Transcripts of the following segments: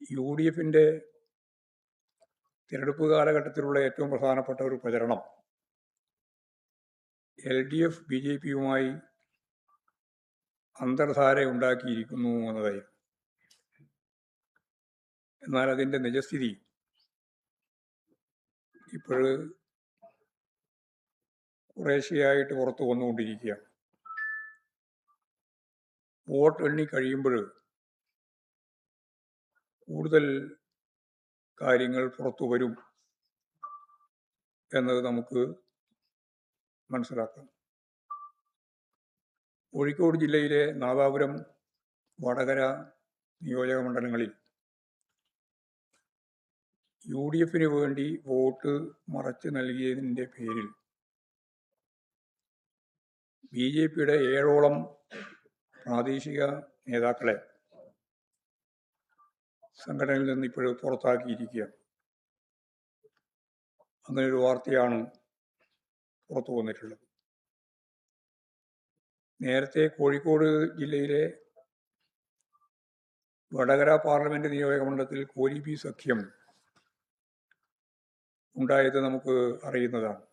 UDFിൻ്റെ തിരഞ്ഞെടുപ്പ് കാലഘട്ടത്തിലുള്ള ഏറ്റവും പ്രധാനപ്പെട്ട ഒരു പ്രചരണം LDF BJPയുമായി അന്തർധാര ഉണ്ടാക്കിയിരിക്കുന്നു എന്നതായിരുന്നു. എന്നാൽ അതിൻ്റെ നിജസ്ഥിതി ഇപ്പോഴ് കുറേശ്ശെയായിട്ട് പുറത്തു വന്നുകൊണ്ടിരിക്കുകയാണ്. വോട്ട് എണ്ണി കഴിയുമ്പോൾ കൂടുതൽ കാര്യങ്ങൾ പുറത്തു വരും എന്നത് നമുക്ക് മനസ്സിലാക്കാം. കോഴിക്കോട് ജില്ലയിലെ നാദാപുരം, വടകര നിയോജക മണ്ഡലങ്ങളിൽ UDFിന് വേണ്ടി വോട്ട് മറച്ചു നൽകിയതിൻ്റെ പേരിൽ BJPയുടെ 7ഓളം പ്രാദേശിക നേതാക്കളെ സംഘടനയിൽ നിന്ന് ഇപ്പോൾ പുറത്താക്കിയിരിക്കുകയാണ്. അങ്ങനെയൊരു വാർത്തയാണ് പുറത്തു വന്നിട്ടുള്ളത്. നേരത്തെ കോഴിക്കോട് ജില്ലയിലെ വടകര പാർലമെന്റ് നിയോജക മണ്ഡലത്തിൽ കോലീബി സഖ്യം ഉണ്ടായത് നമുക്ക് അറിയുന്നതാണ്.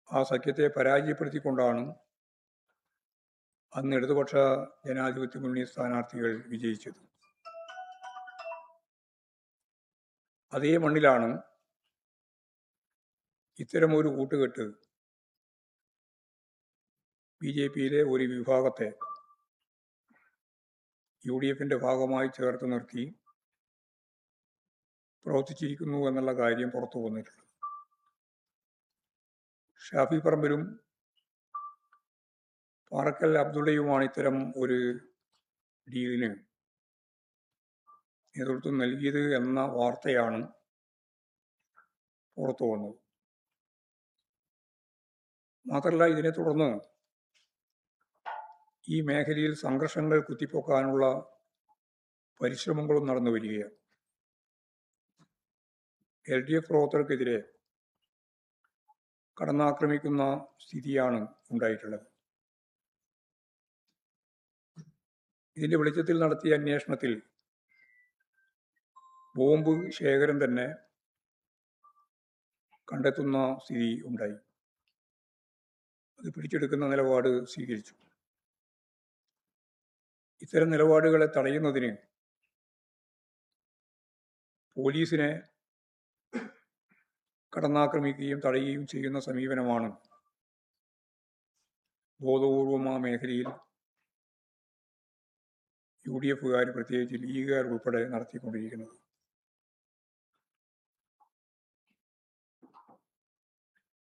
ആ സഖ്യത്തെ പരാജയപ്പെടുത്തിക്കൊണ്ടാണ് അന്ന് ഇടതുപക്ഷ ജനാധിപത്യ മുന്നണി സ്ഥാനാർത്ഥികൾ വിജയിച്ചത്. അതേ മണ്ണിലാണ് ഇത്തരമൊരു കൂട്ടുകെട്ട് BJPയിലെ ഒരു വിഭാഗത്തെ UDFിൻ്റെ ഭാഗമായി ചേർത്ത് നിർത്തി പ്രവർത്തിച്ചിരിക്കുന്നു എന്നുള്ള കാര്യം പുറത്തു വന്നിട്ടുണ്ട്. ഷാഫി പറമ്പിലും പാറക്കൽ അബ്ദുള്ളയുമാണ് ഇത്തരം ഒരു ഡീലിന് നേതൃത്വം നൽകിയത് എന്ന വാർത്തയാണ് പുറത്തു വന്നത്. മാത്രമല്ല, ഇതിനെ തുടർന്ന് ഈ മേഖലയിൽ സംഘർഷങ്ങൾ കുത്തിപ്പൊക്കാനുള്ള പരിശ്രമങ്ങളും നടന്നു വരികയാണ്. LDF പ്രവർത്തകർക്കെതിരെ കടന്നാക്രമിക്കുന്ന സ്ഥിതിയാണ് ഉണ്ടായിട്ടുള്ളത്. ഇതിൻ്റെ വെളിച്ചത്തിൽ നടത്തിയ അന്വേഷണത്തിൽ ബോംബ് ശേഖരം തന്നെ കണ്ടെത്തുന്ന സ്ഥിതി ഉണ്ടായി. അത് പിടിച്ചെടുക്കുന്ന നിലപാട് സ്വീകരിച്ചു. ഇത്തരം നിലപാടുകളെ തടയുന്നതിന് പോലീസിനെ കടന്നാക്രമിക്കുകയും തടയുകയും ചെയ്യുന്ന സമീപനമാണ് ബോധപൂർവം ആ മേഖലയിൽ UDFുകാർ, പ്രത്യേകിച്ച് ലീഗുകാർ ഉൾപ്പെടെ നടത്തിക്കൊണ്ടിരിക്കുന്നത്.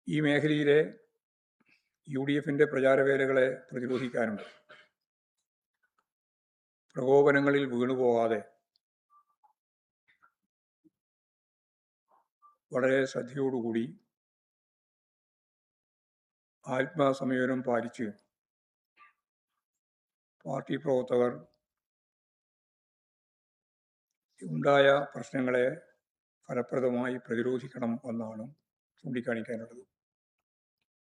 ഈ മേഖലയിലെ UDFിൻ്റെ പ്രചാരവേലകളെ പ്രതിരോധിക്കാനും പ്രകോപനങ്ങളിൽ വീണുപോകാതെ വളരെ ശ്രദ്ധയോടുകൂടി ആത്മസംയമനം പാലിച്ച് പാർട്ടി പ്രവർത്തകർ ഉണ്ടായ പ്രശ്നങ്ങളെ ഫലപ്രദമായി പ്രതിരോധിക്കണം എന്നാണ് ചൂണ്ടിക്കാണിക്കാനുള്ളത്.